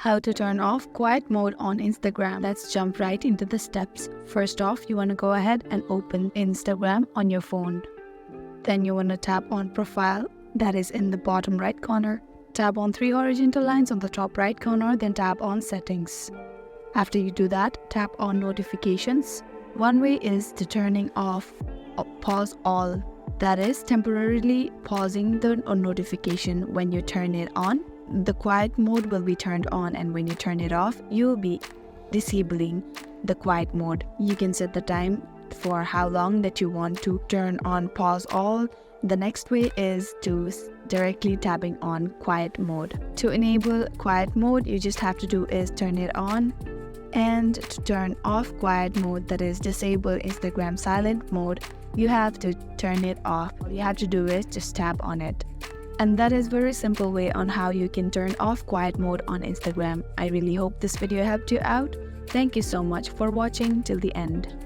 How to turn off quiet mode on Instagram. Let's jump right into the steps. First off, you want to go ahead and open Instagram on your phone. Then you want to tap on profile, that is in the bottom right corner. Tap on 3 horizontal lines on the top right corner, then tap on settings. After you do that, tap on notifications. One way is to turning off pause all, that is temporarily pausing the notification. When you turn it on, the quiet mode will be turned on, and when you turn it off, you will be disabling the quiet mode. You can set the time for how long that you want to turn on pause all. The next way is to directly tapping on quiet mode. To enable quiet mode, you just have to do is turn it on, and to turn off quiet mode, that is disable Instagram silent mode, you have to turn it off. All you have to do is just tap on it. And that is very simple way on how you can turn off quiet mode on Instagram. I really hope this video helped you out. Thank you so much for watching till the end.